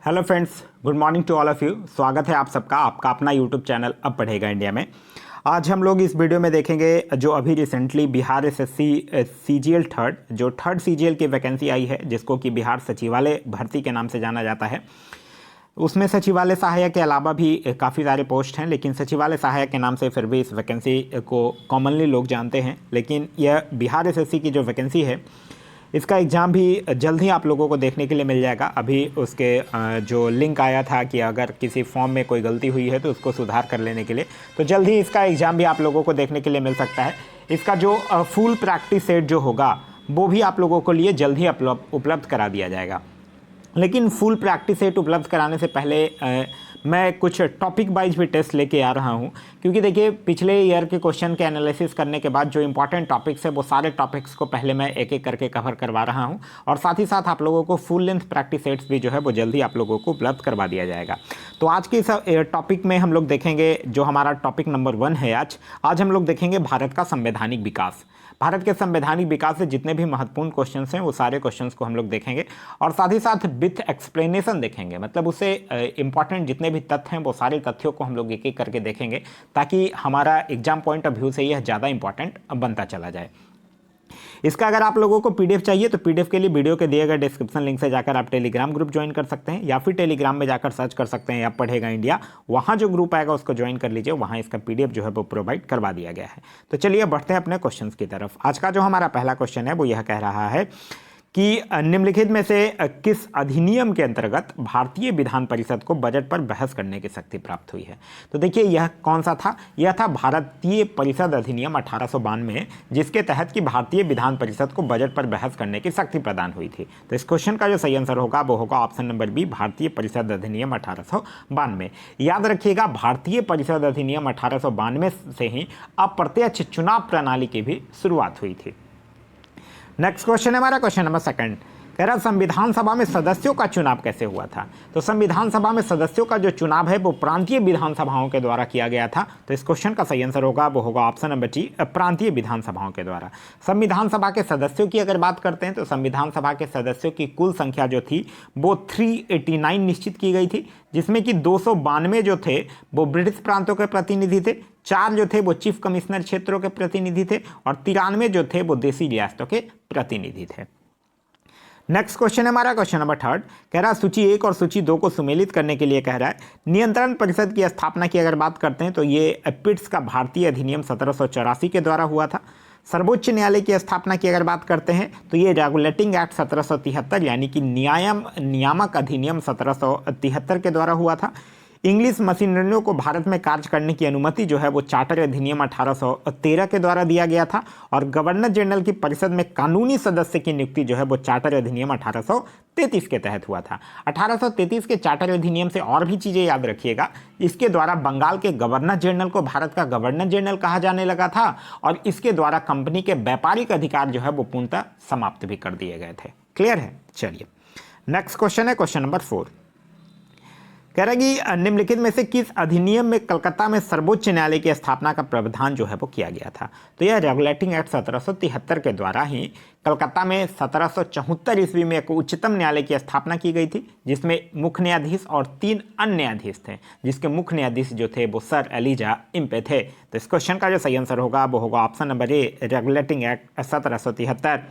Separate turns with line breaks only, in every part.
Hello friends, good morning to all of you. स्वागत है आप सबका आपका अपना यूट्यूब चैनल अब पढ़ेगा इंडिया में। आज हम लोग इस वीडियो में देखेंगे जो अभी recently Bihar SSC CGL third CGL की वैकेंसी आई है, जिसको कि बिहार सचिवालय भर्ती के नाम से जाना जाता है। उसमें सचिवालय सहायक के अलावा भी काफ़ी सारे पोस्ट हैं, लेकिन सचिवालय सहायक के नाम से फिर भी इस वैकेंसी को कॉमनली लोग जानते हैं। लेकिन यह बिहार एसएससी की जो वैकेंसी है, इसका एग्ज़ाम भी जल्द ही आप लोगों को देखने के लिए मिल जाएगा। अभी उसके जो लिंक आया था कि अगर किसी फॉर्म में कोई गलती हुई है तो उसको सुधार कर लेने के लिए, तो जल्द ही इसका एग्ज़ाम भी आप लोगों को देखने के लिए मिल सकता है। इसका जो फुल प्रैक्टिस सेट जो होगा वो भी आप लोगों को लिए जल्द ही उपलब्ध करा दिया जाएगा। लेकिन फुल प्रैक्टिस सेट उपलब्ध कराने से पहले मैं कुछ टॉपिक वाइज भी टेस्ट लेके आ रहा हूँ, क्योंकि देखिए पिछले ईयर के क्वेश्चन के एनालिसिस करने के बाद जो इंपॉर्टेंट टॉपिक्स है वो सारे टॉपिक्स को पहले मैं एक एक करके कवर करवा रहा हूँ, और साथ ही साथ आप लोगों को फुल लेंथ प्रैक्टिस सेट्स भी जो है वो जल्दी आप लोगों को उपलब्ध करवा दिया जाएगा। तो आज के इस टॉपिक में हम लोग देखेंगे, जो हमारा टॉपिक नंबर 1 है आज हम लोग देखेंगे भारत का संवैधानिक विकास। भारत के संवैधानिक विकास से जितने भी महत्वपूर्ण क्वेश्चंस हैं वो सारे क्वेश्चंस को हम लोग देखेंगे, और साथ ही साथ विथ एक्सप्लेनेशन देखेंगे। मतलब उससे इंपॉर्टेंट जितने भी तथ्य हैं वो सारे तथ्यों को हम लोग एक एक करके देखेंगे, ताकि हमारा एग्जाम पॉइंट ऑफ व्यू से यह ज़्यादा इंपॉर्टेंट बनता चला जाए। इसका अगर आप लोगों को पीडीएफ चाहिए तो पीडीएफ के लिए वीडियो के दिए गए डिस्क्रिप्शन लिंक से जाकर आप टेलीग्राम ग्रुप ज्वाइन कर सकते हैं, या फिर टेलीग्राम में जाकर सर्च कर सकते हैं अब पढ़ेगा इंडिया। वहाँ जो ग्रुप आएगा उसको ज्वाइन कर लीजिए, वहाँ इसका पीडीएफ जो है वो प्रोवाइड करवा दिया गया है। तो चलिए बढ़ते हैं अपने क्वेश्चन की तरफ। आज का जो हमारा पहला क्वेश्चन है वो यह कह रहा है कि निम्नलिखित में से किस अधिनियम के अंतर्गत भारतीय विधान परिषद को बजट पर बहस करने की शक्ति प्राप्त हुई है। तो देखिए यह कौन सा था, यह था भारतीय परिषद अधिनियम 1892, जिसके तहत कि भारतीय विधान परिषद को बजट पर बहस करने की शक्ति प्रदान हुई थी। तो इस क्वेश्चन का जो सही आंसर होगा वो होगा ऑप्शन नंबर बी, भारतीय परिषद अधिनियम 1892। याद रखिएगा, भारतीय परिषद अधिनियम 1892 से ही अप्रत्यक्ष चुनाव प्रणाली की भी शुरुआत हुई थी। नेक्स्ट क्वेश्चन है हमारा क्वेश्चन नंबर 2, कह रहा संविधान सभा में सदस्यों का चुनाव कैसे हुआ था। तो संविधान सभा में सदस्यों का जो चुनाव है वो प्रांतीय विधानसभाओं के द्वारा किया गया था। तो इस क्वेश्चन का सही आंसर होगा वो होगा ऑप्शन नंबर डी, प्रांतीय विधानसभाओं के द्वारा। संविधान सभा के सदस्यों की अगर बात करते हैं तो संविधान सभा के सदस्यों की कुल संख्या जो थी वो 389 निश्चित की गई थी, जिसमें कि 292 जो थे वो ब्रिटिश प्रांतों के प्रतिनिधि थे, 4 जो थे वो चीफ कमिश्नर क्षेत्रों के प्रतिनिधि थे, और 93 जो थे वो देसी रियासतों के प्रतिनिधि थे। नेक्स्ट क्वेश्चन है हमारा क्वेश्चन नंबर 3, कह रहा सूची 1 और सूची 2 को सुमेलित करने के लिए कह रहा है नियंत्रण परिषद की स्थापना की अगर बात करते हैं तो ये पिट्स का भारतीय अधिनियम 1784 के द्वारा हुआ था। सर्वोच्च न्यायालय की स्थापना की अगर बात करते हैं तो ये रेगुलेटिंग एक्ट 1773 यानी कि नियामक अधिनियम 1773 के द्वारा हुआ था। इंग्लिश मशीनरियों को भारत में कार्य करने की अनुमति जो है वो चार्टर अधिनियम 1813 के द्वारा दिया गया था, और गवर्नर जनरल की परिषद में कानूनी सदस्य की नियुक्ति जो है वो चार्टर अधिनियम 1833 के तहत हुआ था। 1833 के चार्टर अधिनियम से और भी चीज़ें याद रखिएगा, इसके द्वारा बंगाल के गवर्नर जनरल को भारत का गवर्नर जनरल कहा जाने लगा था, और इसके द्वारा कंपनी के व्यापारिक अधिकार जो है वो पूर्णतः समाप्त भी कर दिए गए थे। क्लियर है। चलिए नेक्स्ट क्वेश्चन है क्वेश्चन नंबर 4, कह रहा कि निम्नलिखित में से किस अधिनियम में कलकत्ता में सर्वोच्च न्यायालय की स्थापना का प्रावधान जो है वो किया गया था। तो यह रेगुलेटिंग एक्ट 1773 के द्वारा ही कलकत्ता में 1774 ईस्वी में एक उच्चतम न्यायालय की स्थापना की गई थी, जिसमें मुख्य न्यायाधीश और 3 अन्य न्यायाधीश थे, जिसके मुख्य न्यायाधीश जो थे वो सर एलिजा इम्पे थे। तो इस क्वेश्चन का जो सही आंसर होगा वो होगा ऑप्शन नंबर ए, रेगुलेटिंग एक्ट 1773।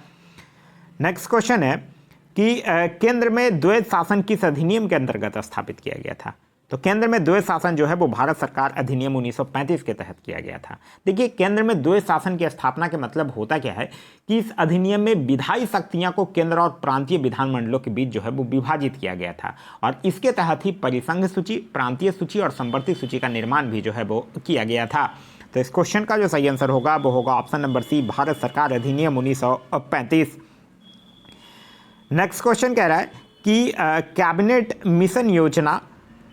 नेक्स्ट क्वेश्चन है कि केंद्र में द्वैध शासन किस अधिनियम के अंतर्गत स्थापित किया गया था। तो केंद्र में द्वैध शासन जो है वो भारत सरकार अधिनियम 1935 के तहत किया गया था। देखिए केंद्र में द्वैध शासन की स्थापना के मतलब होता क्या है कि इस अधिनियम में विधायी शक्तियां को केंद्र और प्रांतीय विधानमंडलों के बीच जो है वो विभाजित किया गया था, और इसके तहत ही परिसंघ सूची, प्रांतीय सूची और संवर्ती सूची का निर्माण भी जो है वो किया गया था। तो इस क्वेश्चन का जो सही आंसर होगा वो होगा ऑप्शन नंबर सी, भारत सरकार अधिनियम 1935। नेक्स्ट क्वेश्चन कह रहा है कि कैबिनेट मिशन योजना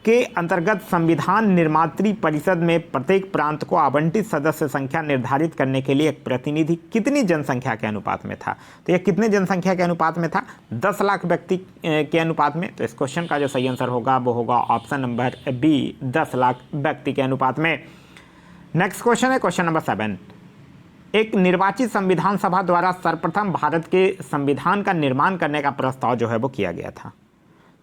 के अंतर्गत संविधान निर्मात्री परिषद में प्रत्येक प्रांत को आवंटित सदस्य संख्या निर्धारित करने के लिए एक प्रतिनिधि कितनी जनसंख्या के अनुपात में था। तो यह कितने जनसंख्या के अनुपात में था, 10 लाख व्यक्ति के अनुपात में। तो इस क्वेश्चन का जो सही आंसर होगा वो होगा ऑप्शन नंबर बी, 10 लाख व्यक्ति के अनुपात में। नेक्स्ट क्वेश्चन है क्वेश्चन नंबर 7, एक निर्वाचित संविधान सभा द्वारा सर्वप्रथम भारत के संविधान का निर्माण करने का प्रस्ताव जो है वो किया गया था।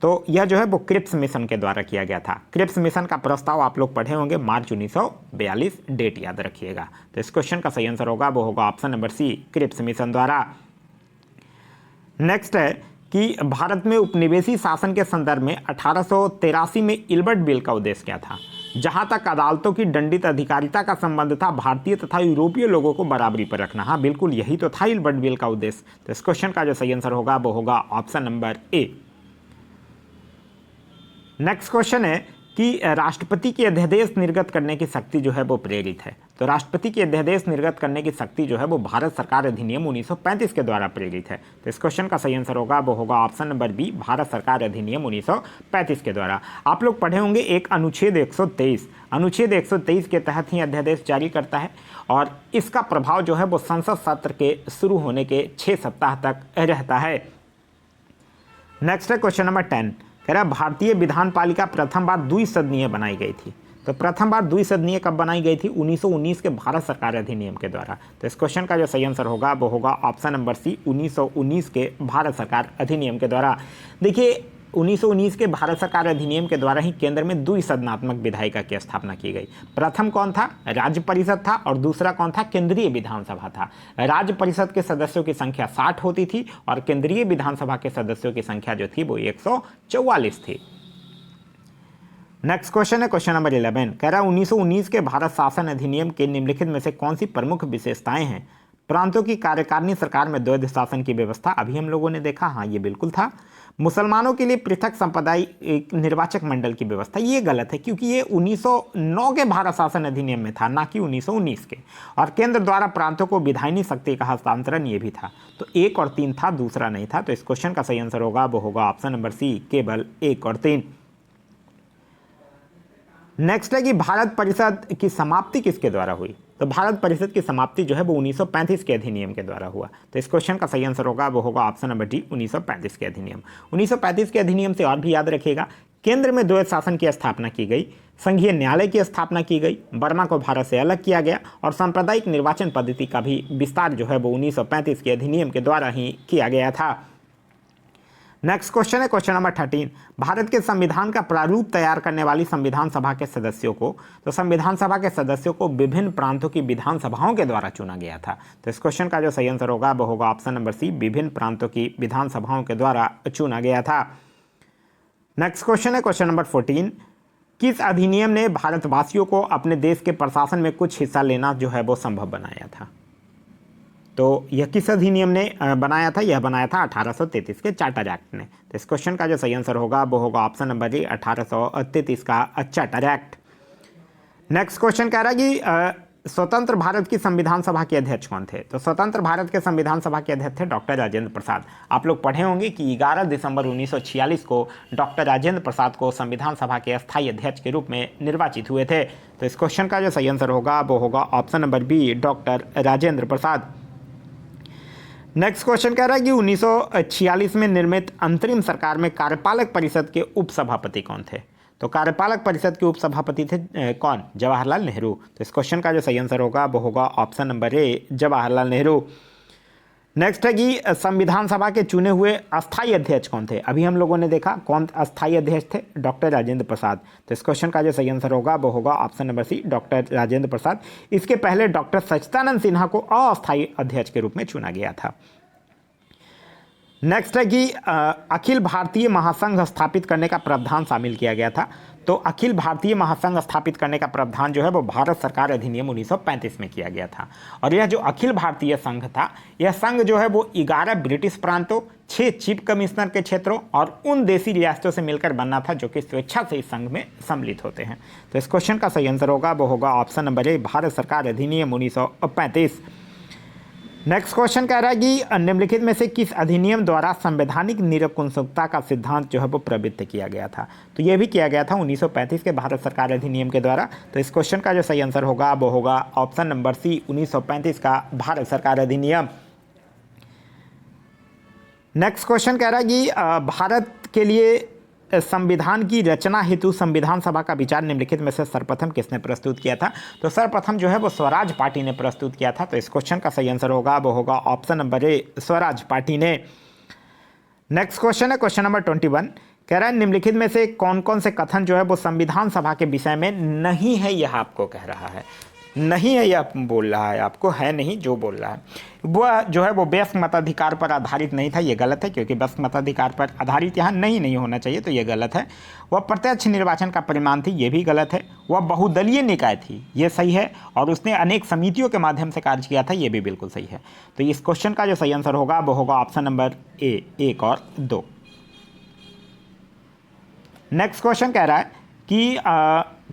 तो यह जो है वो क्रिप्स मिशन के द्वारा किया गया था। क्रिप्स मिशन का प्रस्ताव आप लोग पढ़े होंगे, मार्च 1942, डेट याद रखिएगा। तो इस क्वेश्चन का सही आंसर होगा वो होगा option number C, Cripps mission द्वारा। नेक्स्ट है कि भारत में उपनिवेशी शासन के संदर्भ में 1883 में इल्बर्ट बिल का उद्देश्य क्या था। जहां तक अदालतों की दंडित अधिकारिता का संबंध था, भारतीय तथा यूरोपीय लोगों को बराबरी पर रखना। हाँ बिल्कुल, यही तो था इल्बर्ट बिल का उद्देश्य। तो इस क्वेश्चन का जो सही आंसर होगा वो होगा ऑप्शन नंबर ए। नेक्स्ट क्वेश्चन है कि राष्ट्रपति की अध्यादेश निर्गत करने की शक्ति जो है वो प्रेरित है। तो राष्ट्रपति की अध्यादेश निर्गत करने की शक्ति जो है वो भारत सरकार अधिनियम 1935 के द्वारा प्रेरित है। तो इस क्वेश्चन का सही आंसर होगा वो होगा ऑप्शन नंबर बी, भारत सरकार अधिनियम 1935 के द्वारा। आप लोग पढ़े होंगे एक अनुच्छेद 123, अनुच्छेद 123 के तहत ही अध्यादेश जारी करता है और इसका प्रभाव जो है वो संसद सत्र के शुरू होने के 6 सप्ताह तक रहता है। नेक्स्ट है क्वेश्चन नंबर 10, कह रहा भारतीय विधान पालिका प्रथम बार द्विसदनीय बनाई गई थी। तो प्रथम बार द्विसदनीय कब बनाई गई थी? 1919 के भारत सरकार अधिनियम के द्वारा। तो इस क्वेश्चन का जो सही आंसर होगा वो होगा ऑप्शन नंबर सी, 1919 के भारत सरकार अधिनियम के द्वारा। देखिए 1919 के भारत सरकार अधिनियम के द्वारा ही केंद्र में द्विसदनात्मक विधायिका की स्थापना की गई। प्रथम कौन था? राज्य परिषद था और दूसरा कौन था? केंद्रीय विधानसभा था। राज्य परिषद के सदस्यों की संख्या 60 होती थी और केंद्रीय विधानसभा के सदस्यों की संख्या जो थी वो 144 थी। नेक्स्ट क्वेश्चन है क्वेश्चन नंबर 11, कह रहा 1919 के भारत शासन अधिनियम के निम्नलिखित में से कौन सी प्रमुख विशेषताएं हैं? प्रांतों की कार्यकारिणी सरकार में द्वैध शासन की व्यवस्था, अभी हम लोगों ने देखा, हाँ ये बिल्कुल था। मुसलमानों के लिए पृथक संप्रदाय निर्वाचक मंडल की व्यवस्था, ये गलत है क्योंकि ये 1909 के भारत शासन अधिनियम में था, ना कि 1919 के। और केंद्र द्वारा प्रांतों को विधायनी शक्ति का हस्तांतरण ये भी था। तो 1 और 3 था, दूसरा नहीं था। तो इस क्वेश्चन का सही आंसर होगा वो होगा ऑप्शन नंबर सी, केवल 1 और 3। नेक्स्ट है कि भारत परिषद की समाप्ति किसके द्वारा हुई? तो भारत परिषद की समाप्ति जो है वो 1935 के अधिनियम के द्वारा हुआ। तो इस क्वेश्चन का सही आंसर होगा वो होगा ऑप्शन नंबर डी, 1935 के अधिनियम। 1935 के अधिनियम से और भी याद रखिएगा, केंद्र में द्वैध शासन की स्थापना की गई, संघीय न्यायालय की स्थापना की गई, बर्मा को भारत से अलग किया गया और सांप्रदायिक निर्वाचन पद्धति का भी विस्तार जो है वो 1935 के अधिनियम के द्वारा ही किया गया था। नेक्स्ट क्वेश्चन है क्वेश्चन नंबर 13, भारत के संविधान का प्रारूप तैयार करने वाली संविधान सभा के सदस्यों को, तो संविधान सभा के सदस्यों को विभिन्न प्रांतों की विधानसभाओं के द्वारा चुना गया था। तो इस क्वेश्चन का जो सही आंसर होगा वो होगा ऑप्शन नंबर सी, विभिन्न प्रांतों की विधानसभाओं के द्वारा चुना गया था। नेक्स्ट क्वेश्चन है क्वेश्चन नंबर 14, किस अधिनियम ने भारतवासियों को अपने देश के प्रशासन में कुछ हिस्सा लेना जो है वो संभव बनाया था? तो यह किस अधिनियम ने बनाया था? यह बनाया था 1833 के चार्टर एक्ट ने। तो इस क्वेश्चन का जो सही आंसर होगा वो होगा ऑप्शन नंबर ए, 1833 का चार्टर एक्ट। नेक्स्ट क्वेश्चन कह रहा है कि स्वतंत्र भारत की संविधान सभा के अध्यक्ष कौन थे? तो स्वतंत्र भारत के संविधान सभा के अध्यक्ष थे डॉक्टर राजेंद्र प्रसाद। आप लोग पढ़े होंगे कि 11 दिसंबर 1946 को डॉक्टर राजेंद्र प्रसाद को संविधान सभा के अस्थायी अध्यक्ष के रूप में निर्वाचित हुए थे। तो इस क्वेश्चन का जो सही आंसर होगा वो होगा option number B, doctor Rajendra Prasad. Next question कह रहा है कि 1946 में निर्मित अंतरिम सरकार में कार्यपालक परिषद के उपसभापति कौन थे? तो कार्यपालक परिषद के उपसभापति थे कौन? जवाहरलाल नेहरू। तो इस क्वेश्चन का जो सही आंसर होगा वो होगा ऑप्शन नंबर ए, जवाहरलाल नेहरू। नेक्स्ट है कि संविधान सभा के चुने हुए अस्थायी अध्यक्ष कौन थे? अभी हम लोगों ने देखा कौन अस्थायी अध्यक्ष थे, डॉक्टर राजेंद्र प्रसाद। तो इस क्वेश्चन का जो सही आंसर होगा वो होगा option number C, doctor Rajendra Prasad. इसके पहले डॉक्टर सच्चिदानंद सिन्हा को अस्थायी अध्यक्ष के रूप में चुना गया था। नेक्स्ट है कि अखिल भारतीय महासंघ स्थापित करने का प्रावधान शामिल किया गया था। तो अखिल भारतीय महासंघ स्थापित करने का प्रावधान जो है वो भारत सरकार अधिनियम 1935 में किया गया था। और यह जो अखिल भारतीय संघ था, यह संघ जो है वो 11 ब्रिटिश प्रांतों, 6 चीफ कमिश्नर के क्षेत्रों और उन देसी रियासतों से मिलकर बनना था जो कि स्वेच्छा से इस संघ में सम्मिलित होते हैं। तो इस क्वेश्चन का सही आंसर होगा वो होगा ऑप्शन नंबर ए, भारत सरकार अधिनियम 1935। नेक्स्ट क्वेश्चन कह रहा है कि निम्नलिखित में से किस अधिनियम द्वारा संवैधानिक निरंकुशता का सिद्धांत जो है वो प्रवृत्त किया गया था? तो यह भी किया गया था 1935 के भारत सरकार अधिनियम के द्वारा। तो इस क्वेश्चन का जो सही आंसर होगा वो होगा ऑप्शन नंबर सी, 1935 का भारत सरकार अधिनियम। नेक्स्ट क्वेश्चन कह रहा है कि भारत के लिए संविधान की रचना हेतु संविधान सभा का विचार निम्नलिखित में से सर्वप्रथम किसने प्रस्तुत किया था? तो सर्वप्रथम जो है वो स्वराज पार्टी ने प्रस्तुत किया था। तो इस क्वेश्चन का सही आंसर होगा वो होगा ऑप्शन नंबर ए, स्वराज पार्टी ने। नेक्स्ट क्वेश्चन है क्वेश्चन नंबर 21, कह रहा है निम्नलिखित में से कौन कौन से कथन जो है वो संविधान सभा के विषय में नहीं है, यह आपको कह रहा है। नहीं है यह बोल रहा है आपको, है नहीं जो बोल रहा है वह जो है वो वयस्क मताधिकार पर आधारित नहीं था, ये गलत है, क्योंकि वयस्क मताधिकार पर आधारित यहाँ नहीं होना चाहिए, तो ये गलत है। वह प्रत्यक्ष निर्वाचन का परिणाम थी, ये भी गलत है। वह बहुदलीय निकाय थी, ये सही है। और उसने अनेक समितियों के माध्यम से कार्य किया था, ये भी बिल्कुल सही है। तो इस क्वेश्चन का जो सही आंसर होगा वो होगा ऑप्शन नंबर ए, 1 और 2। नेक्स्ट क्वेश्चन कह रहा है कि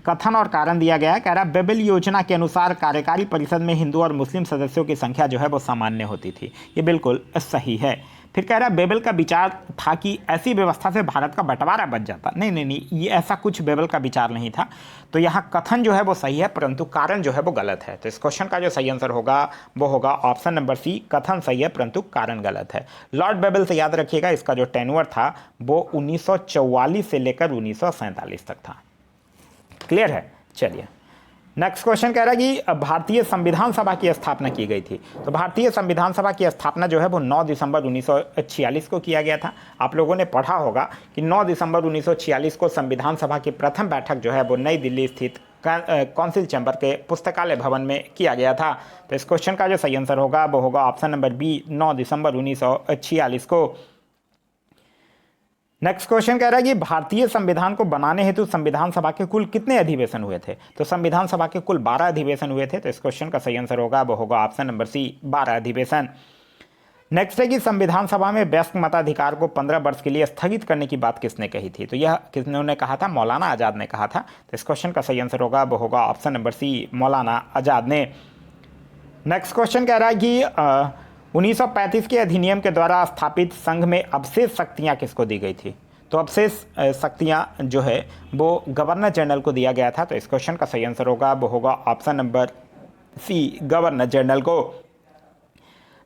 कथन और कारण दिया गया है। कह रहा है बेबल योजना के अनुसार कार्यकारी परिषद में हिंदू और मुस्लिम सदस्यों की संख्या जो है वो सामान्य होती थी, ये बिल्कुल सही है। फिर कह रहा है बेबल का विचार था कि ऐसी व्यवस्था से भारत का बंटवारा बच जाता। नहीं, ये ऐसा कुछ बेबल का विचार नहीं था। तो यहाँ कथन जो है वो सही है, परंतु कारण जो है वो गलत है। तो इस क्वेश्चन का जो सही आंसर होगा वो होगा ऑप्शन नंबर सी, कथन सही है परंतु कारण गलत है। लॉर्ड बेबल से याद रखिएगा, इसका जो टेन्योर था वो 1944 से लेकर 1947 तक था। क्लियर है? चलिए नेक्स्ट क्वेश्चन कह रहा है कि भारतीय संविधान सभा की स्थापना की गई थी। तो भारतीय संविधान सभा की स्थापना जो है वो 9 दिसंबर 1946 को किया गया था। आप लोगों ने पढ़ा होगा कि 9 दिसंबर 1946 को संविधान सभा की प्रथम बैठक जो है वो नई दिल्ली स्थित काउंसिल चैम्बर के पुस्तकालय भवन में किया गया था। तो इस क्वेश्चन का जो सही आंसर होगा वो होगा ऑप्शन नंबर बी, 9 दिसंबर 1946 को। नेक्स्ट क्वेश्चन कह रहा है कि भारतीय संविधान को बनाने हेतु संविधान सभा के कुल कितने अधिवेशन हुए थे। तो संविधान सभा के कुल 12 अधिवेशन हुए थे। तो इस क्वेश्चन का सही आंसर होगा वो होगा ऑप्शन नंबर सी, 12 अधिवेशन। नेक्स्ट है कि संविधान सभा में वयस्क मताधिकार को 15 वर्ष के लिए स्थगित करने की बात किसने कही थी। तो यह किसने कहा था? मौलाना आज़ाद ने कहा था। तो इस क्वेश्चन का सही आंसर होगा वो होगा ऑप्शन नंबर सी, मौलाना आज़ाद ने। नेक्स्ट क्वेश्चन कह रहा है कि 1935 के अधिनियम के द्वारा स्थापित संघ में अवशेष शक्तियाँ किसको दी गई थी। तो अवशेष शक्तियाँ जो है वो गवर्नर जनरल को दिया गया था। तो इस क्वेश्चन का सही आंसर होगा वो होगा option number C, governor general को।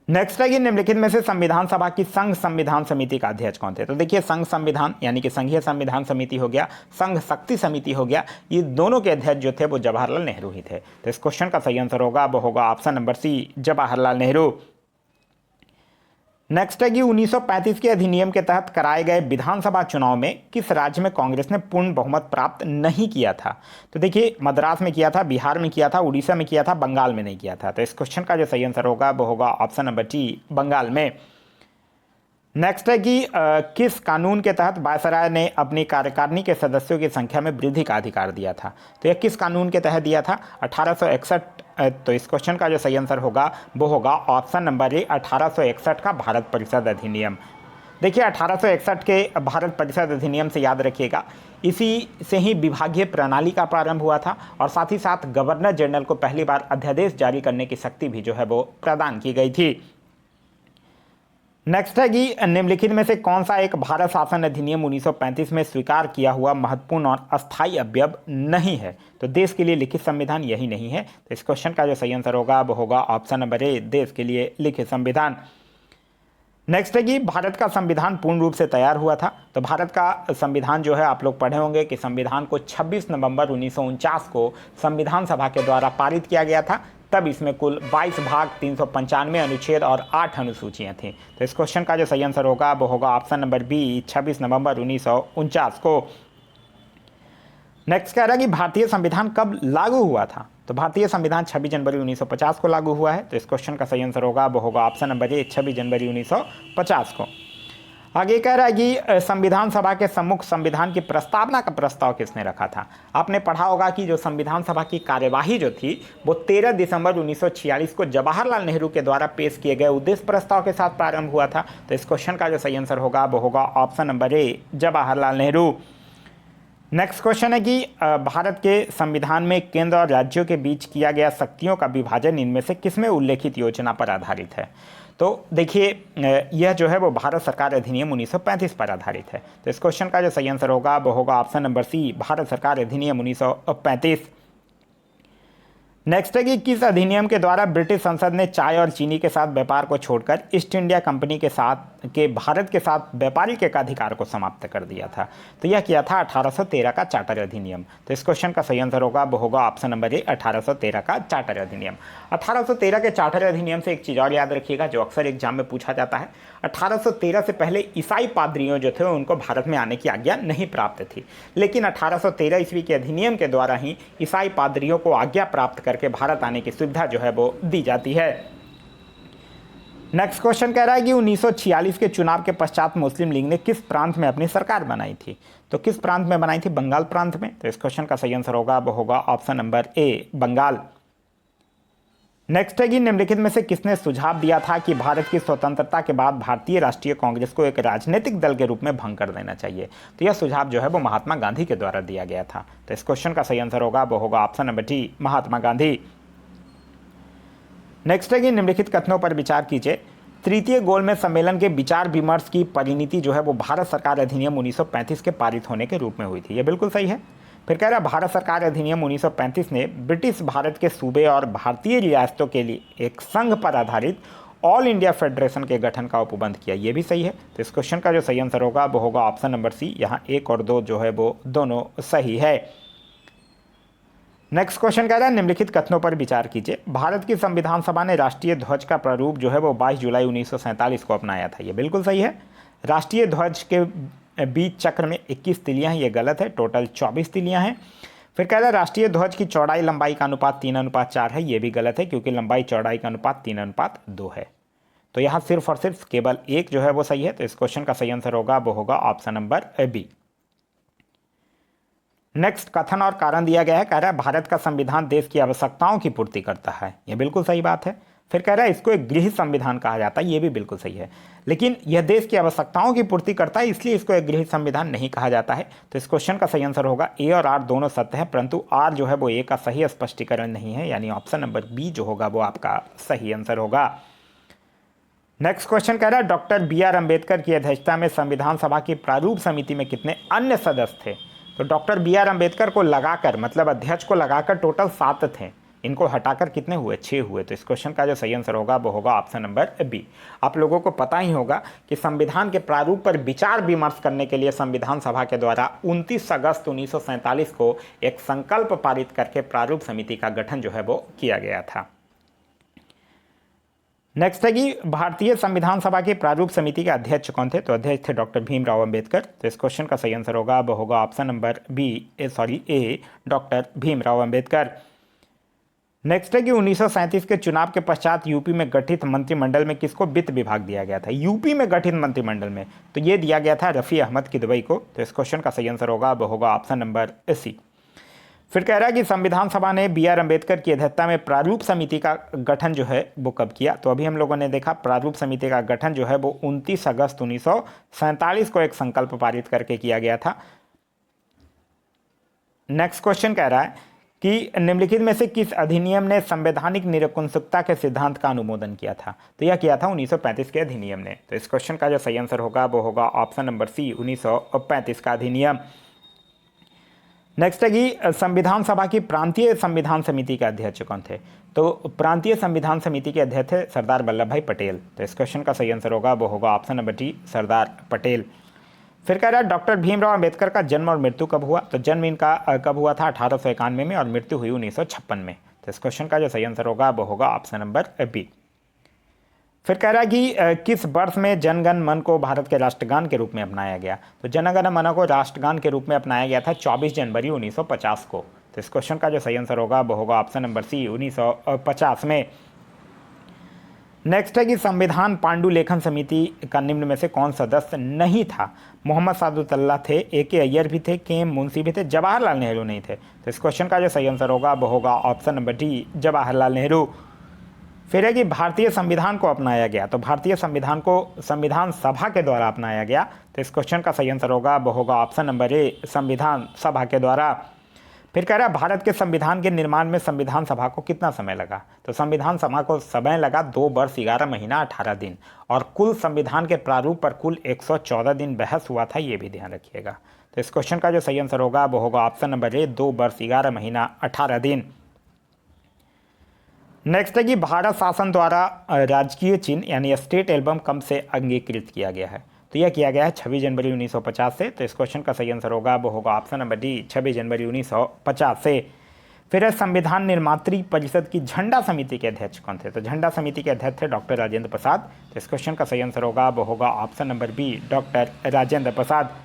नेक्स्ट है कि निम्नलिखित में से संविधान सभा की संघ संविधान समिति का अध्यक्ष कौन थे। तो देखिए संघ संविधान यानी कि संघीय संविधान समिति हो गया, संघ शक्ति समिति हो गया, ये दोनों के अध्यक्ष जो थे वो जवाहरलाल नेहरू ही थे। तो इस क्वेश्चन का सही आंसर होगा वो होगा option number C, Jawaharlal Nehru. Next है कि 1935 के अधिनियम के तहत कराए गए विधानसभा चुनाव में किस राज्य में कांग्रेस ने पूर्ण बहुमत प्राप्त नहीं किया था। तो देखिए मद्रास में किया था, बिहार में किया था, उड़ीसा में किया था, बंगाल में नहीं किया था। तो इस क्वेश्चन का जो सही आंसर होगा वो होगा ऑप्शन नंबर डी, बंगाल में। नेक्स्ट है कि किस कानून के तहत वायसराय ने अपनी कार्यकारिणी के सदस्यों की संख्या में वृद्धि का अधिकार दिया था। तो यह किस कानून के तहत दिया था? 1861। तो इस क्वेश्चन का जो सही आंसर होगा वो होगा ऑप्शन नंबर ए, 1861 का भारत परिषद अधिनियम। देखिए 1861 के भारत परिषद अधिनियम से याद रखिएगा, इसी से ही विभागीय प्रणाली का प्रारंभ हुआ था और साथ ही साथ गवर्नर जनरल को पहली बार अध्यादेश जारी करने की शक्ति भी जो है वो प्रदान की गई थी। नेक्स्ट है कि निम्नलिखित में से कौन सा एक भारत शासन अधिनियम 1935 में स्वीकार किया हुआ महत्वपूर्ण और अस्थायी अवयव नहीं है। तो देश के लिए लिखित संविधान यही नहीं है। तो इस क्वेश्चन का जो सही आंसर होगा वो होगा ऑप्शन नंबर ए, देश के लिए लिखित संविधान। नेक्स्ट है कि भारत का संविधान पूर्ण रूप से तैयार हुआ था। तो भारत का संविधान जो है आप लोग पढ़े होंगे कि संविधान को 26 नवंबर 1949 को संविधान सभा के द्वारा पारित किया गया था। तब इसमें कुल 22 भाग, 395 अनुच्छेद और 8 अनुसूचियाँ थीं। तो इस क्वेश्चन का जो सही आंसर होगा वो होगा ऑप्शन नंबर बी, 26 नवंबर 1949 को। नेक्स्ट कह रहा है कि भारतीय संविधान कब लागू हुआ था। तो भारतीय संविधान 26 जनवरी 1950 को लागू हुआ है। तो इस क्वेश्चन का सही आंसर होगा वो होगा ऑप्शन नंबर ए, 26 जनवरी 1950 को। आगे कह रहा है कि संविधान सभा के सम्मुख संविधान की प्रस्तावना का प्रस्ताव किसने रखा था। आपने पढ़ा होगा कि जो संविधान सभा की कार्यवाही जो थी वो 13 दिसंबर 1946 को जवाहरलाल नेहरू के द्वारा पेश किए गए उद्देश्य प्रस्ताव के साथ प्रारंभ हुआ था। तो इस क्वेश्चन का जो सही आंसर होगा वो होगा ऑप्शन नंबर ए, जवाहरलाल नेहरू। नेक्स्ट क्वेश्चन है कि भारत के संविधान में केंद्र और राज्यों के बीच किया गया शक्तियों का विभाजन इनमें से किसमें उल्लेखित योजना पर आधारित है। तो देखिए यह जो है वो भारत सरकार अधिनियम 1935 पर आधारित है। तो इस क्वेश्चन का जो सही आंसर होगा वो होगा ऑप्शन नंबर सी, भारत सरकार अधिनियम 1935। नेक्स्ट है कि किस अधिनियम के द्वारा ब्रिटिश संसद ने चाय और चीनी के साथ व्यापार को छोड़कर ईस्ट इंडिया कंपनी के भारत के साथ व्यापारिक एकाधिकार को समाप्त कर दिया था? तो यह किया था 1813 का चार्टर अधिनियम। तो इस क्वेश्चन का सही आंसर होगा वो होगा ऑप्शन नंबर ए, 1813 का चार्टर अधिनियम। 1813 के चार्टर अधिनियम से एक चीज़ और याद रखिएगा जो अक्सर एग्जाम में पूछा जाता है, 1813 से पहले ईसाई पादरियों जो थे उनको भारत में आने की आज्ञा नहीं प्राप्त थी, लेकिन 1813 ईस्वी के अधिनियम के द्वारा ही ईसाई पादरियों को आज्ञा प्राप्त करके भारत आने की सुविधा जो है वो दी जाती है। नेक्स्ट क्वेश्चन कह रहा है कि 1946 के चुनाव के पश्चात मुस्लिम लीग ने किस प्रांत में अपनी सरकार बनाई थी? तो किस प्रांत में बनाई थी? बंगाल प्रांत में। तो इस क्वेश्चन का सही आंसर होगा वो होगा option number A, Bengal. Next है कि निम्नलिखित में से किसने सुझाव दिया था कि भारत की स्वतंत्रता के बाद भारतीय राष्ट्रीय कांग्रेस को एक राजनीतिक दल के रूप में भंग कर देना चाहिए? तो यह सुझाव जो है वो महात्मा गांधी के द्वारा दिया गया था। तो इस क्वेश्चन का सही आंसर होगा वो होगा option number D, Mahatma Gandhi. Next है कि निम्नलिखित कथनों पर विचार कीजिए। तृतीय गोलमेज सम्मेलन के विचार विमर्श की परिणति जो है वो भारत सरकार अधिनियम 1935 के पारित होने के रूप में हुई थी। यह बिल्कुल सही है। फिर कह रहा है भारत सरकार अधिनियम 1935 ने ब्रिटिश भारत के सूबे और भारतीय रियासतों के लिए एक संघ पर आधारित ऑल इंडिया फेडरेशन के गठन का उपबंध किया। यह भी सही है। तो इस क्वेश्चन का जो सही आंसर होगा वो होगा ऑप्शन नंबर सी, यहाँ 1 और 2 जो है वो दोनों सही है। नेक्स्ट क्वेश्चन कह रहा है निम्नलिखित कथनों पर विचार कीजिए। भारत की संविधान सभा ने राष्ट्रीय ध्वज का प्रारूप जो है वो 22 जुलाई 1947 को अपनाया था। ये बिल्कुल सही है। राष्ट्रीय ध्वज के बीच चक्र में 21 तिलियां हैं, ये गलत है, टोटल 24 तिलियां हैं। फिर कह रहा है राष्ट्रीय ध्वज की चौड़ाई लंबाई का अनुपात 3:4 है। ये भी गलत है क्योंकि लंबाई चौड़ाई का अनुपात 3:2 है। तो यहाँ सिर्फ और सिर्फ केवल एक जो है वो सही है। तो इस क्वेश्चन का सही आंसर होगा वो होगा ऑप्शन नंबर बी। नेक्स्ट कथन और कारण दिया गया है। कह रहा है भारत का संविधान देश की आवश्यकताओं की पूर्ति करता है। यह बिल्कुल सही बात है। फिर कह रहा है इसको एक गृह संविधान कहा जाता है। यह भी बिल्कुल सही है, लेकिन यह देश की आवश्यकताओं की पूर्ति करता है इसलिए इसको एक गृह संविधान नहीं कहा जाता है। तो इस क्वेश्चन का सही आंसर होगा ए और आर दोनों सत्य है, परंतु आर जो है वो ए का सही स्पष्टीकरण नहीं है, यानी ऑप्शन नंबर बी जो होगा वो आपका सही आंसर होगा। नेक्स्ट क्वेश्चन कह रहा है डॉक्टर BR अम्बेडकर की अध्यक्षता में संविधान सभा की प्रारूप समिति में कितने अन्य सदस्य थे? तो डॉक्टर BR अम्बेडकर को लगाकर, मतलब अध्यक्ष को लगाकर टोटल 7 थे। इनको हटाकर कितने हुए? 6 हुए। तो इस क्वेश्चन का जो सही आंसर होगा वो होगा ऑप्शन नंबर बी। आप लोगों को पता ही होगा कि संविधान के प्रारूप पर विचार विमर्श करने के लिए संविधान सभा के द्वारा 29 अगस्त 1947 को एक संकल्प पारित करके प्रारूप समिति का गठन जो है वो किया गया था। नेक्स्ट है कि भारतीय संविधान सभा की प्रारूप समिति के अध्यक्ष कौन थे? तो अध्यक्ष थे डॉक्टर भीमराव अंबेडकर। तो इस क्वेश्चन का सही आंसर होगा वो होगा ऑप्शन नंबर ए, डॉक्टर भीमराव अंबेडकर। नेक्स्ट है कि 1937 के चुनाव के पश्चात यूपी में गठित मंत्रिमंडल में किसको वित्त विभाग दिया गया था? यूपी में गठित मंत्रिमंडल में तो ये दिया गया था रफ़ी अहमद किदवई को। तो इस क्वेश्चन का सही आंसर होगा वो होगा ऑप्शन नंबर सी। फिर कह रहा है कि संविधान सभा ने BR अम्बेडकर की अध्यक्षता में प्रारूप समिति का गठन जो है वो कब किया? तो अभी हम लोगों ने देखा प्रारूप समिति का गठन जो है वो 29 अगस्त 1947 को एक संकल्प पारित करके किया गया था। नेक्स्ट क्वेश्चन कह रहा है कि निम्नलिखित में से किस अधिनियम ने संवैधानिक निरंकुशता के सिद्धांत का अनुमोदन किया था? तो यह किया था 1935 के अधिनियम ने। तो इस क्वेश्चन का जो सही आंसर होगा वो होगा ऑप्शन नंबर सी, 1935 का अधिनियम। नेक्स्ट है कि संविधान सभा की प्रांतीय संविधान समिति के अध्यक्ष कौन थे? तो प्रांतीय संविधान समिति के अध्यक्ष थे सरदार वल्लभ भाई पटेल। तो इस क्वेश्चन का सही आंसर होगा वो होगा option number D, Sardar Patel. फिर कह रहा है डॉक्टर भीमराव अंबेडकर का जन्म और मृत्यु कब हुआ? तो जन्म इनका कब हुआ था? 1891 में, और मृत्यु हुई 1956 में। तो इस क्वेश्चन का जो सही आंसर होगा वो होगा ऑप्शन नंबर बी। फिर कह रहा है कि किस वर्ष में जनगण मन को भारत के राष्ट्रगान के रूप में अपनाया गया? तो जनगण मन को राष्ट्रगान के रूप में अपनाया गया था 24 जनवरी 1950 को। तो इस क्वेश्चन का जो सही आंसर होगा वो होगा ऑप्शन नंबर सी, 1950 में। नेक्स्ट है कि संविधान पांडुलेखन समिति का निम्न में से कौन सदस्य नहीं था? मोहम्मद सादुल्लाह थे, AK अय्यर भी थे, KM मुंशी भी थे, जवाहरलाल नेहरू नहीं थे। तो इस क्वेश्चन का जो सही आंसर होगा वो होगा option number D, Jawaharlal Nehru. फिर है कि भारतीय संविधान को अपनाया गया, तो भारतीय संविधान को संविधान सभा के द्वारा अपनाया गया। तो इस क्वेश्चन का सही आंसर होगा वो होगा ऑप्शन नंबर ए, संविधान सभा के द्वारा। फिर कह रहा है भारत के संविधान के निर्माण में संविधान सभा को कितना समय लगा? तो संविधान सभा को समय लगा 2 वर्ष 11 महीना 18 दिन, और कुल संविधान के प्रारूप पर कुल 114 दिन बहस हुआ था, ये भी ध्यान रखिएगा। तो इस क्वेश्चन का जो सही आंसर होगा वो होगा ऑप्शन नंबर ए, 2 वर्ष 11 महीना 18 दिन। नेक्स्ट है कि भारत शासन द्वारा राजकीय चिन्ह यानी स्टेट एल्बम कब से अंगीकृत किया गया है? तो यह किया गया है 26 जनवरी 1950 से। तो इस क्वेश्चन का सही आंसर होगा वो होगा ऑप्शन नंबर डी, 26 जनवरी 1950 से। फिर है संविधान निर्मात्री परिषद की झंडा समिति के अध्यक्ष कौन थे? तो झंडा समिति के अध्यक्ष थे डॉक्टर राजेंद्र प्रसाद। तो इस क्वेश्चन का सही आंसर होगा वो होगा option number B, doctor Rajendra Prasad.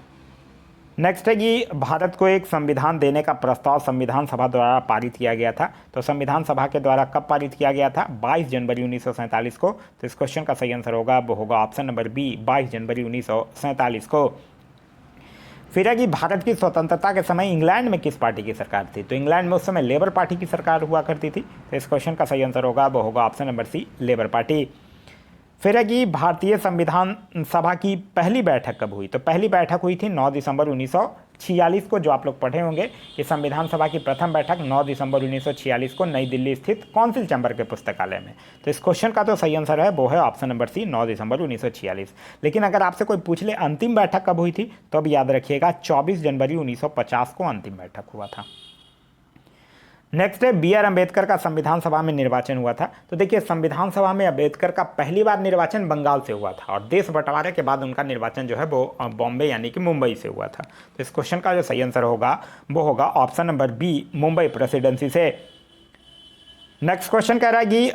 Next है कि भारत को एक संविधान देने का प्रस्ताव संविधान सभा द्वारा पारित किया गया था। तो संविधान सभा के द्वारा कब पारित किया गया था? 22 जनवरी 1947 को। तो इस क्वेश्चन का सही आंसर होगा वो होगा ऑप्शन नंबर बी, 22 जनवरी 1947 को। फिर है कि भारत की स्वतंत्रता के समय इंग्लैंड में किस पार्टी की सरकार थी? तो इंग्लैंड में उस समय लेबर पार्टी की सरकार हुआ करती थी। तो इस क्वेश्चन का सही आंसर होगा वो होगा option number C, Labour Party. फिर है कि भारतीय संविधान सभा की पहली बैठक कब हुई? तो पहली बैठक हुई थी 9 दिसंबर 1946 को, जो आप लोग पढ़े होंगे कि संविधान सभा की प्रथम बैठक 9 दिसंबर 1946 को नई दिल्ली स्थित कौंसिल चैम्बर के पुस्तकालय में। तो इस क्वेश्चन का तो सही आंसर है वो है ऑप्शन नंबर सी, 9 दिसंबर 1946। लेकिन अगर आपसे कोई पूछ ले अंतिम बैठक कब हुई थी, तो अब याद रखिएगा 24 जनवरी 1950 को अंतिम बैठक हुआ था। नेक्स्ट है बी आर अम्बेडकर का संविधान सभा में निर्वाचन हुआ था। तो देखिए संविधान सभा में अम्बेडकर का पहली बार निर्वाचन बंगाल से हुआ था और देश बंटवारे के बाद उनका निर्वाचन जो है वो बॉम्बे यानी कि मुंबई से हुआ था। तो इस क्वेश्चन का जो सही आंसर होगा वो होगा option number B, Mumbai presidency से। नेक्स्ट क्वेश्चन कह रहा है कि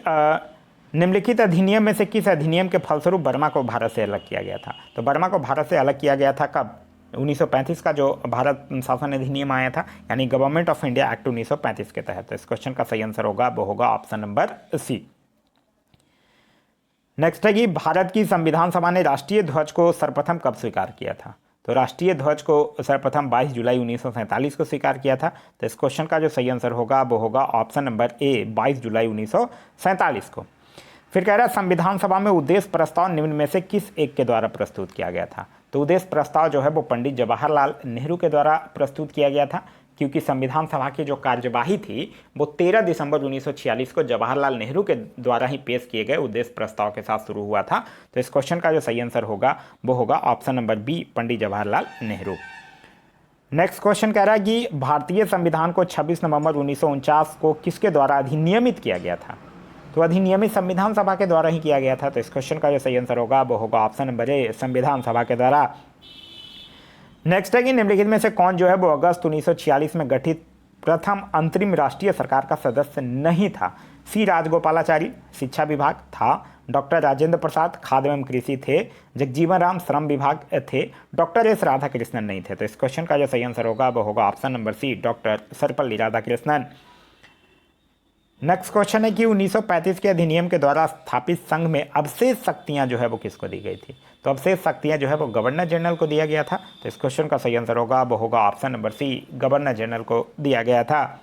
निम्नलिखित अधिनियम में से किस अधिनियम के फलस्वरूप बर्मा को भारत से अलग किया गया था? तो बर्मा को भारत से अलग किया गया था कब? 1935 का जो भारत शासन अधिनियम आया था यानी गवर्नमेंट ऑफ इंडिया एक्ट 1935 के तहत। इस क्वेश्चन का सही आंसर होगा वो होगा ऑप्शन नंबर सी। नेक्स्ट है कि भारत की संविधान सभा ने राष्ट्रीय ध्वज को सर्वप्रथम कब स्वीकार किया था? तो राष्ट्रीय ध्वज को सर्वप्रथम 22 जुलाई 1947 को स्वीकार किया था। तो इस क्वेश्चन का जो सही आंसर होगा वो होगा ऑप्शन नंबर ए, 22 जुलाई 1947 को। फिर कह रहा है संविधान सभा में उद्देश्य प्रस्ताव निम्न में से किस एक के द्वारा प्रस्तुत किया गया था? तो उद्देश्य प्रस्ताव जो है वो पंडित जवाहरलाल नेहरू के द्वारा प्रस्तुत किया गया था, क्योंकि संविधान सभा की जो कार्यवाही थी वो 13 दिसंबर 1946 को जवाहरलाल नेहरू के द्वारा ही पेश किए गए उद्देश्य प्रस्ताव के साथ शुरू हुआ था। तो इस क्वेश्चन का जो सही आंसर होगा वो होगा option number B, Pandit Jawaharlal Nehru. Next question कह रहा है कि भारतीय संविधान को 26 नवंबर 1949 को किसके द्वारा अधिनियमित किया गया था? तो अधिनियमित संविधान सभा के द्वारा ही किया गया था। तो इस क्वेश्चन का जो सही आंसर होगा वो होगा ऑप्शन नंबर ए, संविधान सभा के द्वारा। नेक्स्ट है कि निम्नलिखित में से कौन जो है वो अगस्त 1946 में गठित प्रथम अंतरिम राष्ट्रीय सरकार का सदस्य नहीं था? सी राजगोपालाचारी शिक्षा विभाग था, डॉक्टर राजेंद्र प्रसाद खाद्य एवं कृषि थे, जगजीवन राम श्रम विभाग थे, डॉक्टर एस राधाकृष्णन नहीं थे। तो इस क्वेश्चन का जो सही आंसर होगा वो होगा option number C, doctor Sarvepalli Radhakrishnan. Next question है कि 1935 के अधिनियम के द्वारा स्थापित संघ में अवशेष शक्तियां जो है वो किसको दी गई थी? तो अवशेष शक्तियां जो है वो गवर्नर जनरल को दिया गया था। तो इस क्वेश्चन का सही आंसर होगा वो होगा option number C, governor general को दिया गया था।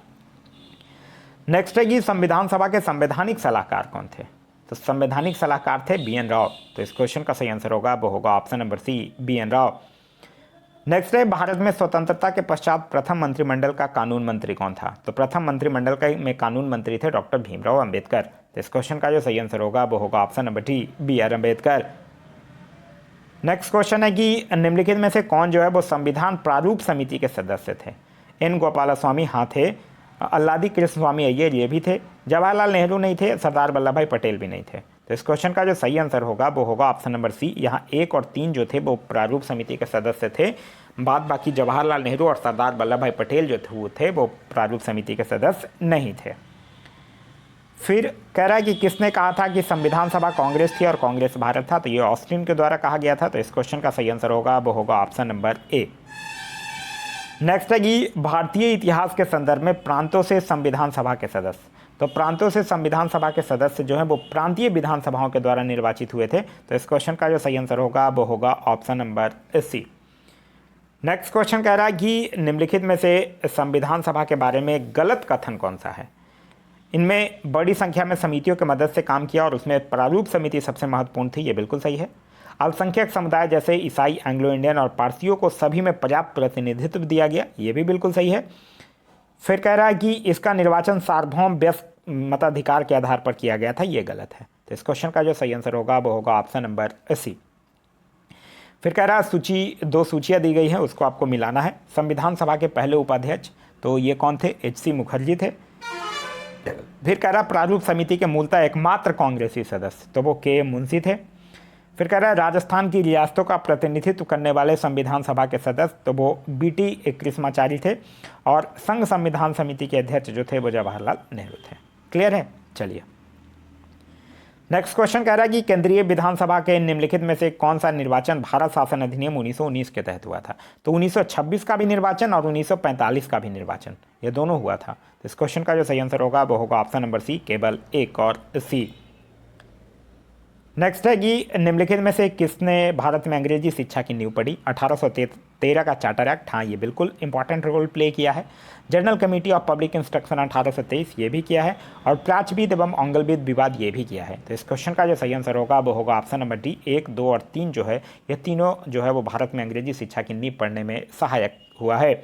नेक्स्ट है कि संविधान सभा के संवैधानिक सलाहकार कौन थे? तो संवैधानिक सलाहकार थे बी एन राव। तो इस क्वेश्चन का सही आंसर होगा वो होगा option number C, B N Rao. Next है भारत में स्वतंत्रता के पश्चात प्रथम मंत्रिमंडल का कानून मंत्री कौन था? तो प्रथम मंत्रिमंडल में कानून मंत्री थे डॉक्टर भीमराव अंबेडकर। तो इस क्वेश्चन का जो सही आंसर होगा वो होगा option number D, B R Ambedkar. Next question है कि निम्नलिखित में से कौन जो है वो संविधान प्रारूप समिति के सदस्य थे? एन गोपालास्वामी हाँ थे, अल्लादी कृष्ण स्वामी अय्यर ये भी थे, जवाहरलाल नेहरू नहीं थे, सरदार वल्लभ भाई पटेल भी नहीं थे। तो इस क्वेश्चन का जो सही आंसर होगा वो होगा ऑप्शन नंबर सी, यहाँ 1 और 3 जो थे वो प्रारूप समिति के सदस्य थे, बाद बाकी जवाहरलाल नेहरू और सरदार वल्लभ भाई पटेल जो थे वो प्रारूप समिति के सदस्य नहीं थे। फिर कह रहा है कि किसने कहा था कि संविधान सभा कांग्रेस थी और कांग्रेस भारत था? तो ये ऑस्टिन के द्वारा कहा गया था। तो इस क्वेश्चन का सही आंसर होगा वो होगा ऑप्शन नंबर ए। नेक्स्ट है कि भारतीय इतिहास के संदर्भ में प्रांतों से संविधान सभा के सदस्य। तो प्रांतों से संविधान सभा के सदस्य जो हैं वो प्रांतीय विधानसभाओं के द्वारा निर्वाचित हुए थे। तो इस क्वेश्चन का जो सही आंसर होगा वो होगा option number C. Next question कह रहा है कि निम्नलिखित में से संविधान सभा के बारे में गलत कथन कौन सा है? इनमें बड़ी संख्या में समितियों की मदद से काम किया और उसमें प्रारूप समिति सबसे महत्वपूर्ण थी, ये बिल्कुल सही है। अल्पसंख्यक समुदाय जैसे ईसाई, एंग्लो इंडियन और पारसियों को सभी में पर्याप्त प्रतिनिधित्व दिया गया, ये भी बिल्कुल सही है। फिर कह रहा है कि इसका निर्वाचन सार्वभौम व्यस्क मताधिकार के आधार पर किया गया था, ये गलत है। तो इस क्वेश्चन का जो सही आंसर होगा वो होगा ऑप्शन नंबर सी। फिर कह रहा है दो सूचियाँ दी गई हैं, उसको आपको मिलाना है। संविधान सभा के पहले उपाध्यक्ष तो ये कौन थे? एच सी मुखर्जी थे। फिर कह रहा प्रारूप समिति के मूलतः एकमात्र कांग्रेसी सदस्य, तो वो के मुंशी थे। फिर कह रहा है राजस्थान की रियासतों का प्रतिनिधित्व करने वाले संविधान सभा के सदस्य, तो वो बीटी कृष्णाचारी थे। और संघ संविधान समिति के अध्यक्ष जो थे वो जवाहरलाल नेहरू थे। क्लियर है? चलिए नेक्स्ट क्वेश्चन कह रहा है कि केंद्रीय विधानसभा के निम्नलिखित में से कौन सा निर्वाचन भारत शासन अधिनियम 1919 के तहत हुआ था? तो 1926 का भी निर्वाचन और 1945 का भी निर्वाचन, ये दोनों हुआ था। तो इस क्वेश्चन का जो सही आंसर होगा वो होगा ऑप्शन नंबर सी, केवल एक और सी। नेक्स्ट है कि निम्नलिखित में से किसने भारत में अंग्रेजी शिक्षा की नींव पड़ी? 1813 का चार्टर एक्ट, हाँ ये बिल्कुल इंपॉर्टेंट रोल प्ले किया है। General committee of public instruction 1823 ये भी किया है। और प्राचीविद एवं अंगलविद विवाद ये भी किया है। तो इस क्वेश्चन का जो सही आंसर होगा वो होगा ऑप्शन नंबर डी, 1, 2 और 3 जो है ये तीनों जो है वो भारत में अंग्रेजी शिक्षा की नींव पढ़ने में सहायक हुआ है।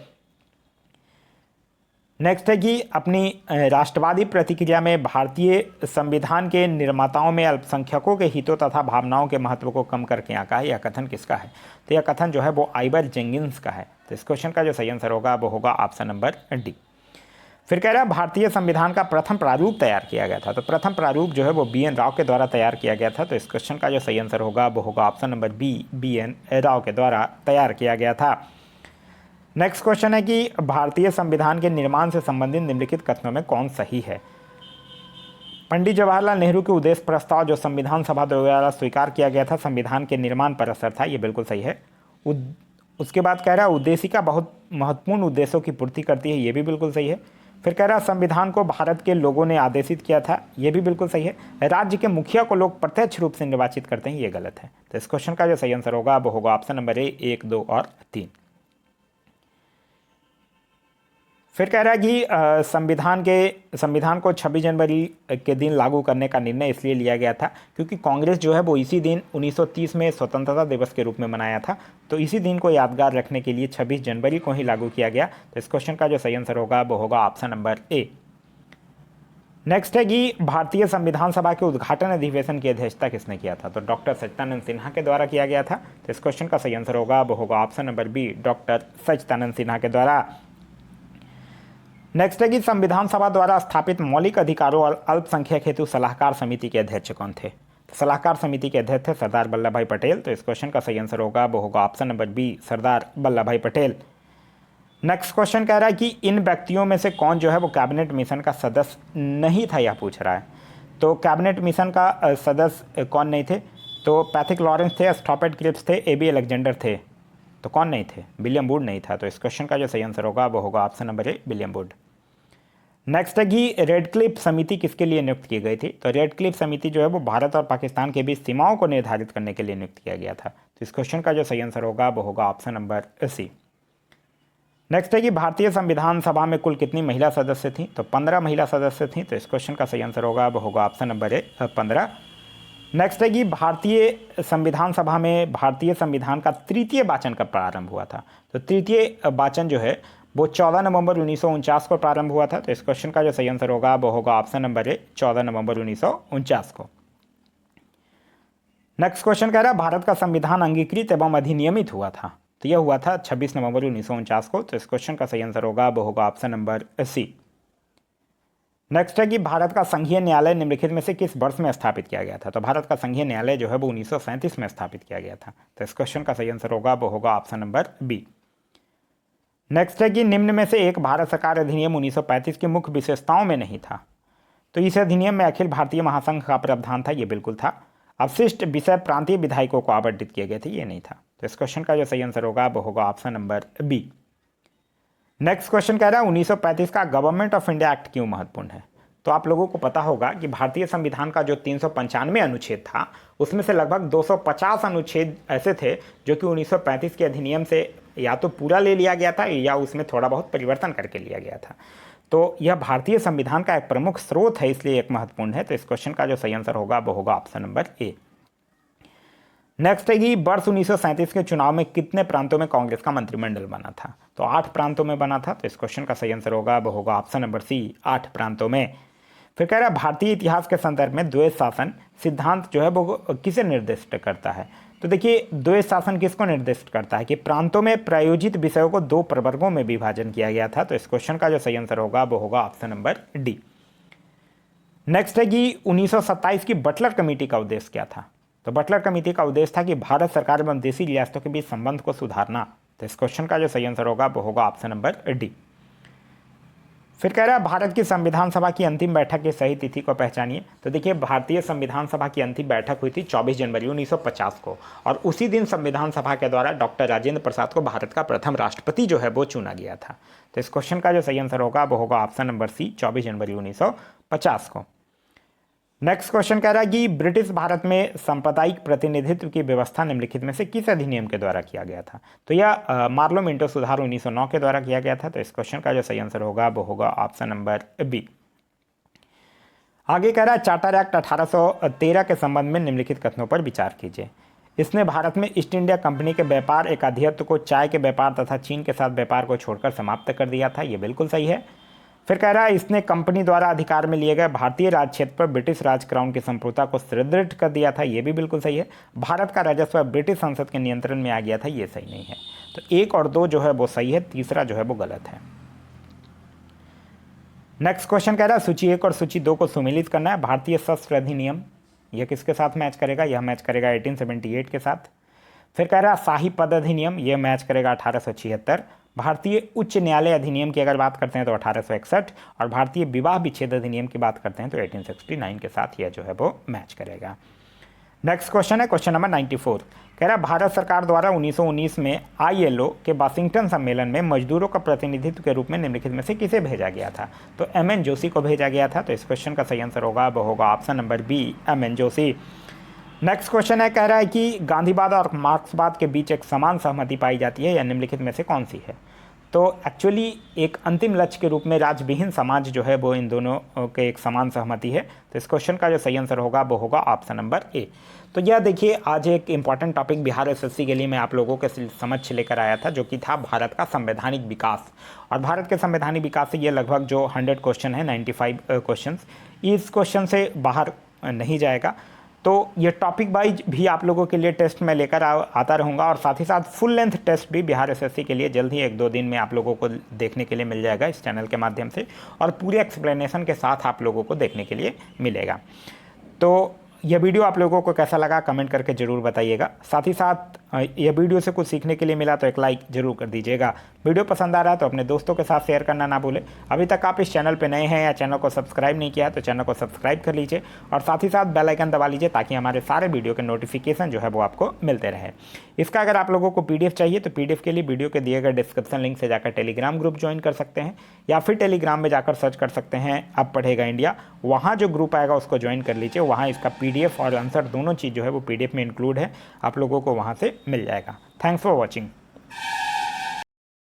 नेक्स्ट है कि अपनी राष्ट्रवादी प्रतिक्रिया में भारतीय संविधान के निर्माताओं में अल्पसंख्यकों के हितों तथा भावनाओं के महत्व को कम करके आंका है। यह कथन किसका है? तो यह कथन जो है वो आइवर जेंगिंस का है। तो इस क्वेश्चन का जो सही आंसर होगा वो होगा ऑप्शन नंबर डी। फिर कह रहा है भारतीय संविधान का प्रथम प्रारूप तैयार किया गया था। तो प्रथम प्रारूप जो है वो BN राव के द्वारा तैयार किया गया था। तो इस क्वेश्चन का जो सही आंसर होगा वो होगा option number B, BN Rao के द्वारा तैयार किया गया था। नेक्स्ट क्वेश्चन है कि भारतीय संविधान के निर्माण से संबंधित निम्नलिखित कथनों में कौन सही है? पंडित जवाहरलाल नेहरू के उद्देश्य प्रस्ताव जो संविधान सभा द्वारा स्वीकार किया गया था संविधान के निर्माण पर असर था, ये बिल्कुल सही है। उसके बाद कह रहा है उद्देशिका बहुत महत्वपूर्ण उद्देश्यों की पूर्ति करती है, ये भी बिल्कुल सही है। फिर कह रहा है संविधान को भारत के लोगों ने आदेशित किया था, ये भी बिल्कुल सही है। राज्य के मुखिया को लोग प्रत्यक्ष रूप से निर्वाचित करते हैं, ये गलत है। तो इस क्वेश्चन का जो सही आंसर होगा वो होगा ऑप्शन नंबर ए, 1, 2 और 3। फिर कह रहा है कि संविधान को 26 जनवरी के दिन लागू करने का निर्णय इसलिए लिया गया था क्योंकि कांग्रेस जो है वो इसी दिन 1930 में स्वतंत्रता दिवस के रूप में मनाया था। तो इसी दिन को यादगार रखने के लिए 26 जनवरी को ही लागू किया गया। तो इस क्वेश्चन का जो सही आंसर होगा वो होगा ऑप्शन नंबर ए। नेक्स्ट है कि भारतीय संविधान सभा के उद्घाटन अधिवेशन की अध्यक्षता किसने किया था? तो डॉक्टर सच्चिदानंद सिन्हा के द्वारा किया गया था। तो इस क्वेश्चन का सही आंसर होगा वो होगा ऑप्शन नंबर बी, डॉक्टर सच्चिदानंद सिन्हा के द्वारा। नेक्स्ट है कि संविधान सभा द्वारा स्थापित मौलिक अधिकारों और अल्पसंख्यक हेतु सलाहकार समिति के अध्यक्ष कौन थे? तो सलाहकार समिति के अध्यक्ष थे सरदार वल्लभ भाई पटेल। तो इस क्वेश्चन का सही आंसर होगा वो होगा option number B, Sardar Vallabh भाई पटेल। नेक्स्ट क्वेश्चन कह रहा है कि इन व्यक्तियों में से कौन जो है वो कैबिनेट मिशन का सदस्य नहीं था, यह पूछ रहा है। तो कैबिनेट मिशन का सदस्य कौन नहीं थे? तो पैथिक लॉरेंस थे, स्टॉपेट क्रिप्स थे, AB अलेक्जेंडर थे। तो कौन नहीं थे? विलियम वुड नहीं था। तो इस क्वेश्चन का जो सही आंसर होगा वो होगा option number A, William would. Next है कि रेडक्लिफ समिति किसके लिए नियुक्त की गई थी? तो रेडक्लिफ समिति जो है वो भारत और पाकिस्तान के बीच सीमाओं को निर्धारित करने के लिए नियुक्त किया गया था। तो इस क्वेश्चन का जो सही आंसर होगा वो होगा ऑप्शन नंबर सी। नेक्स्ट है कि भारतीय संविधान सभा में कुल कितनी महिला सदस्य थी? तो 15 महिला सदस्य थी। तो इस क्वेश्चन का सही आंसर होगा वो होगा ऑप्शन नंबर ए, 15। नेक्स्ट है कि भारतीय संविधान सभा में भारतीय संविधान का तृतीय वाचन कब प्रारंभ हुआ था? तो तृतीय वाचन जो है वो 14 नवंबर 1949 को प्रारंभ हुआ था। तो इस क्वेश्चन का जो सही आंसर होगा वो होगा ऑप्शन नंबर ए, 14 नवंबर 1949 को। नेक्स्ट क्वेश्चन कह रहा है भारत का संविधान अंगीकृत एवं अधिनियमित हुआ था। तो यह हुआ था 26 नवंबर 1949 को। तो इस क्वेश्चन का सही आंसर होगा वो होगा ऑप्शन नंबर सी। नेक्स्ट है कि भारत का संघीय न्यायालय निम्नलिखित में से किस वर्ष में स्थापित किया गया था? तो भारत का संघीय न्यायालय जो है वो 1937 में स्थापित किया गया था। तो इस क्वेश्चन का सही आंसर होगा वो होगा ऑप्शन नंबर बी। नेक्स्ट है कि निम्न में से एक भारत सरकार अधिनियम 1935 की मुख्य विशेषताओं में नहीं था। तो इस अधिनियम में अखिल भारतीय महासंघ का प्रावधान था, ये बिल्कुल था। अवशिष्ट विषय प्रांतीय विधायकों को आवंटित किए गए थे, ये नहीं था। तो इस क्वेश्चन का जो सही आंसर होगा वो होगा option number B. Next question कह रहा है 1935 का गवर्नमेंट ऑफ इंडिया एक्ट क्यों महत्वपूर्ण है? तो आप लोगों को पता होगा कि भारतीय संविधान का जो 395 अनुच्छेद था उसमें से लगभग 250 अनुच्छेद ऐसे थे जो कि 1935 के अधिनियम से या तो पूरा ले लिया गया था या उसमें थोड़ा बहुत परिवर्तन करके लिया गया था। तो यह भारतीय संविधान का एक प्रमुख स्रोत है, इसलिए एक महत्वपूर्ण है। तो इस क्वेश्चन का जो सही आंसर होगा वो होगा ऑप्शन नंबर ए। नेक्स्ट है कि वर्ष 1937 के चुनाव में कितने प्रांतों में कांग्रेस का मंत्रिमंडल बना था? तो 8 प्रांतों में बना था। तो इस क्वेश्चन का सही आंसर होगा वो होगा ऑप्शन नंबर सी, 8 प्रांतों में। फिर कह रहा है भारतीय इतिहास के संदर्भ में द्वैध शासन सिद्धांत जो है वो किसे निर्दिष्ट करता है? तो देखिए द्वैध शासन किसको निर्दिष्ट करता है कि प्रांतों में प्रायोजित विषयों को 2 प्रवर्गों में विभाजन किया गया था। तो इस क्वेश्चन का जो सही आंसर होगा वो होगा ऑप्शन नंबर डी। नेक्स्ट है कि 1927 की बटलर कमेटी का उद्देश्य क्या था। तो बटलर कमेटी का उद्देश्य था कि भारत सरकार एवं देशी रियासतों के बीच संबंध को सुधारना। तो इस क्वेश्चन का जो सही आंसर होगा वो होगा ऑप्शन नंबर डी। फिर कह रहा है भारत की संविधान सभा की अंतिम बैठक की सही तिथि को पहचानिए। तो देखिए, भारतीय संविधान सभा की अंतिम बैठक हुई थी 24 जनवरी 1950 को, और उसी दिन संविधान सभा के द्वारा डॉक्टर राजेंद्र प्रसाद को भारत का प्रथम राष्ट्रपति जो है वो चुना गया था। तो इस क्वेश्चन का जो सही आंसर होगा वो होगा ऑप्शन नंबर सी, 24 जनवरी 1950 को। नेक्स्ट क्वेश्चन कह रहा है कि ब्रिटिश भारत में सांप्रदायिक प्रतिनिधित्व की व्यवस्था निम्नलिखित में से किस अधिनियम के द्वारा किया गया था। तो यह मार्लो मिंटो सुधार 1909 के द्वारा किया गया था। तो इस क्वेश्चन का जो सही आंसर होगा वो होगा ऑप्शन नंबर बी। आगे कह रहा है चार्टर एक्ट 1813 के संबंध में निम्नलिखित कथनों पर विचार कीजिए। इसने भारत में ईस्ट इंडिया कंपनी के व्यापार एकाधिपत्य को चाय के व्यापार तथा चीन के साथ व्यापार को छोड़कर समाप्त कर दिया था। ये बिल्कुल सही है। फिर कह रहा है इसने कंपनी द्वारा अधिकार में लिए गए भारतीय राज क्षेत्र पर ब्रिटिश राज क्राउन की संप्रभुता को सुदृढ़ कर दिया था। ये भी बिल्कुल सही है। भारत का राजस्व ब्रिटिश संसद के नियंत्रण में आ गया था। ये सही नहीं है। तो 1 और 2 जो है वो सही है, तीसरा जो है वो गलत है। नेक्स्ट क्वेश्चन कह रहा है सूची 1 और सूची 2 को सुमेलित करना है। भारतीय शस्त्र अधिनियम यह किसके साथ मैच करेगा? यह मैच करेगा 1878 के साथ। फिर कह रहा है शाही पद अधिनियम, यह मैच करेगा 1876। भारतीय उच्च न्यायालय अधिनियम की अगर बात करते हैं तो 1861, और भारतीय विवाह विच्छेद अधिनियम की बात करते हैं तो 1869 के साथ यह जो है वो मैच करेगा। नेक्स्ट क्वेश्चन है क्वेश्चन नंबर 94। कह रहा है भारत सरकार द्वारा 1919 में ILO के वाशिंगटन सम्मेलन में मजदूरों का प्रतिनिधित्व के रूप में निम्नलिखित में से किसे भेजा गया था? तो MN जोशी को भेजा गया था। तो इस क्वेश्चन का सही आंसर होगा वो होगा option number B, MN Joshi. Next question है कह रहा है कि गांधीवाद और मार्क्सवाद के बीच एक समान सहमति पाई जाती है, या निम्नलिखित में से कौन सी है? तो एक्चुअली एक अंतिम लक्ष्य के रूप में राज्यविहीन समाज जो है वो इन दोनों के एक समान सहमति है। तो इस क्वेश्चन का जो सही आंसर होगा वो होगा ऑप्शन नंबर ए। तो यह देखिए, आज एक इंपॉर्टेंट टॉपिक बिहार SSC के लिए मैं आप लोगों के समक्ष लेकर आया था, जो कि था भारत का संवैधानिक विकास। और भारत के संवैधानिक विकास से ये लगभग जो 100 क्वेश्चन है, 95 क्वेश्चन, इस क्वेश्चन से बाहर नहीं जाएगा। तो ये टॉपिक वाइज भी आप लोगों के लिए टेस्ट में लेकर आता रहूँगा, और साथ ही साथ फुल लेंथ टेस्ट भी बिहार SSC के लिए जल्द ही 1-2 दिन में आप लोगों को देखने के लिए मिल जाएगा इस चैनल के माध्यम से, और पूरे एक्सप्लेनेशन के साथ आप लोगों को देखने के लिए मिलेगा। तो यह वीडियो आप लोगों को कैसा लगा कमेंट करके ज़रूर बताइएगा। साथ ही साथ यह वीडियो से कुछ सीखने के लिए मिला तो एक लाइक ज़रूर कर दीजिएगा। वीडियो पसंद आ रहा है तो अपने दोस्तों के साथ शेयर करना ना भूलें। अभी तक आप इस चैनल पे नए हैं या चैनल को सब्सक्राइब नहीं किया है तो चैनल को सब्सक्राइब कर लीजिए, और साथ ही साथ बेल आइकन दबा लीजिए ताकि हमारे सारे वीडियो के नोटिफिकेशन जो है वो आपको मिलते रहे। इसका अगर आप लोगों को PDF चाहिए तो PDF के लिए वीडियो के दिए गए डिस्क्रिप्शन लिंक से जाकर टेलीग्राम ग्रुप ज्वाइन कर सकते हैं, या फिर टेलीग्राम में जाकर सर्च कर सकते हैं अब पढ़ेगा इंडिया। वहाँ जो ग्रुप आएगा उसको ज्वाइन कर लीजिए। वहाँ इसका PDF और आंसर दोनों चीज़ जो है वो PDF में इंक्लूड है, आप लोगों को वहाँ से मिल जाएगा। Thanks for watching.